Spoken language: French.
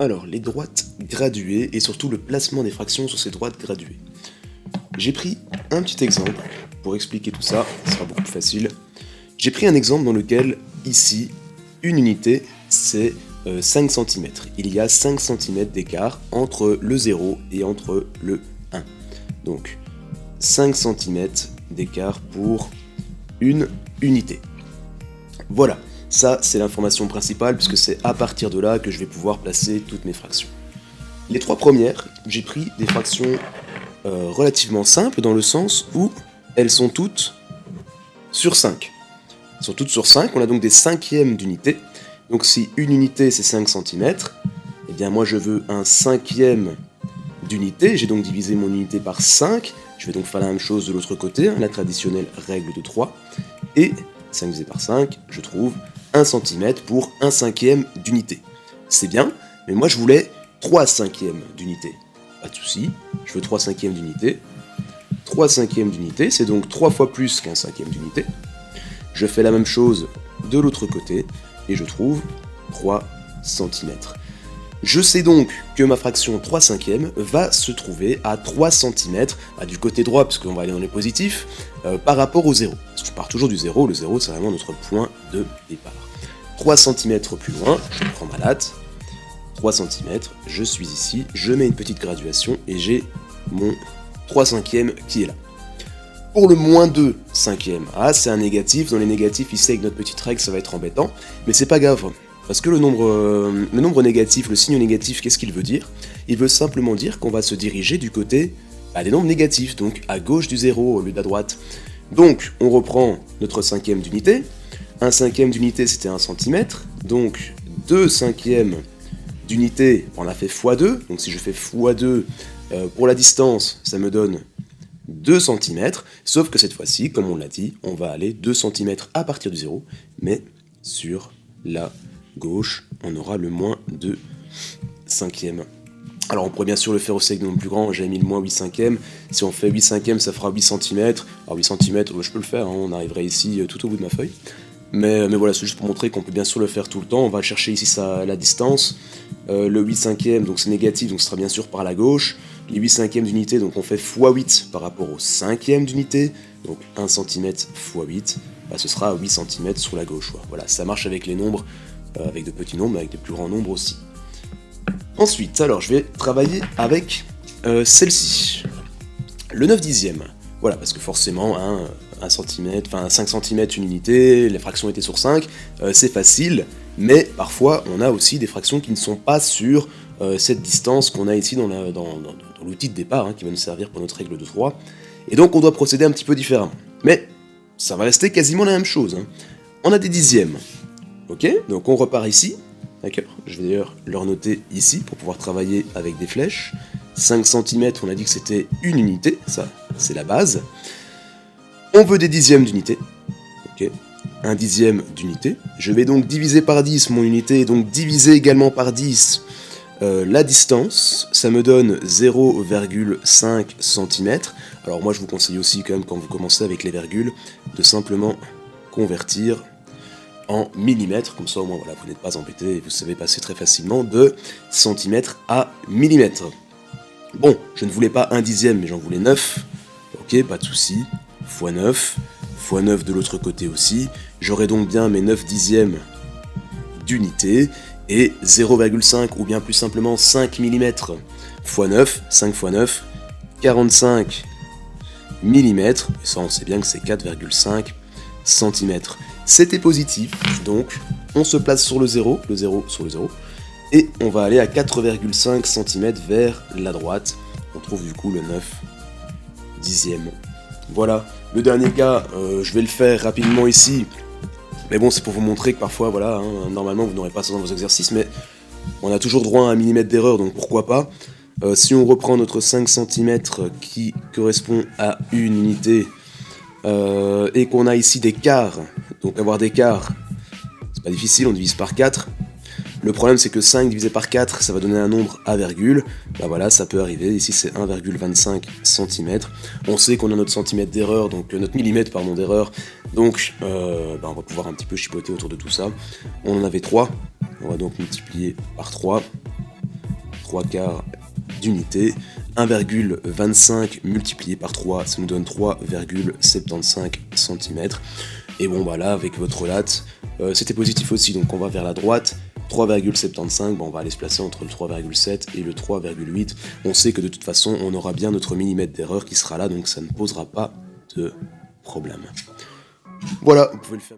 Alors, les droites graduées et surtout le placement des fractions sur ces droites graduées. J'ai pris un petit exemple pour expliquer tout ça, ce sera beaucoup plus facile. J'ai pris un exemple dans lequel, ici, une unité, c'est 5 cm. Il y a 5 cm d'écart entre le 0 et entre le 1. Donc, 5 cm d'écart pour une unité. Voilà. Ça, c'est l'information principale, puisque c'est à partir de là que je vais pouvoir placer toutes mes fractions. Les trois premières, j'ai pris des fractions relativement simples, dans le sens où elles sont toutes sur 5. Elles sont toutes sur 5, on a donc des cinquièmes d'unité. Donc si une unité, c'est 5 cm, eh bien moi je veux un cinquième d'unité, j'ai donc divisé mon unité par 5, je vais donc faire la même chose de l'autre côté, la traditionnelle règle de 3, et 5 divisé par 5, je trouve 1 cm pour 1 cinquième d'unité. C'est bien, mais moi je voulais 3 cinquièmes d'unité. Pas de souci, je veux 3 cinquièmes d'unité. 3 cinquièmes d'unité, c'est donc 3 fois plus qu'un cinquième d'unité. Je fais la même chose de l'autre côté, et je trouve 3 cm. Je sais donc que ma fraction 3 cinquièmes va se trouver à 3 cm du côté droit, parce qu'on va aller dans les positifs, par rapport au 0. Parce que je pars toujours du 0, le 0 c'est vraiment notre point de départ. 3 cm plus loin, je prends ma latte, 3 cm, je suis ici, je mets une petite graduation et j'ai mon 3 cinquièmes qui est là. Pour le moins 2 cinquièmes, c'est un négatif, dans les négatifs ici avec notre petite règle ça va être embêtant, mais c'est pas grave. Parce que le nombre négatif, le signe négatif, qu'est-ce qu'il veut dire? Il veut simplement dire qu'on va se diriger du côté des nombres négatifs, donc à gauche du 0 au lieu d'à droite. Donc, on reprend notre cinquième d'unité. Un cinquième d'unité, c'était 1 cm. Donc, 2 cinquièmes d'unité, on a fait x2. Donc, si je fais x2 pour la distance, ça me donne 2 cm. Sauf que cette fois-ci, comme on l'a dit, on va aller 2 cm à partir du 0, mais sur la gauche, on aura le moins 2 cinquièmes. Alors on pourrait bien sûr le faire aussi avec des nombres plus grands, j'ai mis le moins 8 cinquièmes, si on fait 8 cinquièmes ça fera 8 cm, alors 8 cm je peux le faire, on arriverait ici tout au bout de ma feuille, mais voilà, c'est juste pour montrer qu'on peut bien sûr le faire tout le temps, on va chercher ici la distance, le 8 cinquièmes donc c'est négatif, donc ce sera bien sûr par la gauche, les 8 cinquièmes d'unité, donc on fait x8 par rapport au cinquième d'unité, donc 1 cm x 8, ce sera 8 cm sur la gauche, voilà, ça marche avec les nombres, avec de petits nombres, avec des plus grands nombres aussi. Ensuite, alors je vais travailler avec celle-ci, le 9 dixième. Voilà, parce que forcément, 1 cm, enfin 5 cm une unité, les fractions étaient sur 5, c'est facile, mais parfois on a aussi des fractions qui ne sont pas sur cette distance qu'on a ici dans l'outil de départ, qui va nous servir pour notre règle de 3, et donc on doit procéder un petit peu différemment. Mais ça va rester quasiment la même chose. On a des dixièmes. Ok, donc on repart ici, d'accord, je vais d'ailleurs leur noter ici pour pouvoir travailler avec des flèches. 5 cm, on a dit que c'était une unité, ça c'est la base. On veut des dixièmes d'unité, ok, un dixième d'unité. Je vais donc diviser par 10 mon unité, et donc diviser également par 10 la distance, ça me donne 0,5 cm. Alors moi je vous conseille aussi quand même quand vous commencez avec les virgules, de simplement convertir en millimètres, comme ça au moins voilà, vous n'êtes pas embêté et vous savez passer très facilement de centimètres à millimètres. Bon, je ne voulais pas un dixième, mais j'en voulais 9. Ok, pas de souci. x 9, x 9 de l'autre côté aussi. J'aurai donc bien mes 9 dixièmes d'unité et 0,5 ou bien plus simplement 5 mm x 9, 5 x 9, 45 mm. Et ça, on sait bien que c'est 4,5 cm. C'était positif, donc on se place sur le 0 sur le 0, et on va aller à 4,5 cm vers la droite. On trouve du coup le 9 dixième. Voilà, le dernier cas, je vais le faire rapidement ici, mais bon, c'est pour vous montrer que parfois, voilà, normalement vous n'aurez pas ça dans vos exercices, mais on a toujours droit à un millimètre d'erreur, donc pourquoi pas. Si on reprend notre 5 cm qui correspond à une unité, et qu'on a ici des quarts, donc avoir des quarts, c'est pas difficile, on divise par 4. Le problème c'est que 5 divisé par 4, ça va donner un nombre à virgule. Bah voilà, ça peut arriver, ici c'est 1,25 cm. On sait qu'on a notre centimètre d'erreur, donc notre millimètre pardon d'erreur, donc on va pouvoir un petit peu chipoter autour de tout ça. On en avait 3, on va donc multiplier par 3. 3/4 d'unité. 1,25 multiplié par 3, ça nous donne 3,75 cm. Et bon bah là, avec votre latte, c'était positif aussi, donc on va vers la droite. 3,75, on va aller se placer entre le 3,7 et le 3,8. On sait que de toute façon, on aura bien notre millimètre d'erreur qui sera là, donc ça ne posera pas de problème. Voilà, vous pouvez le faire.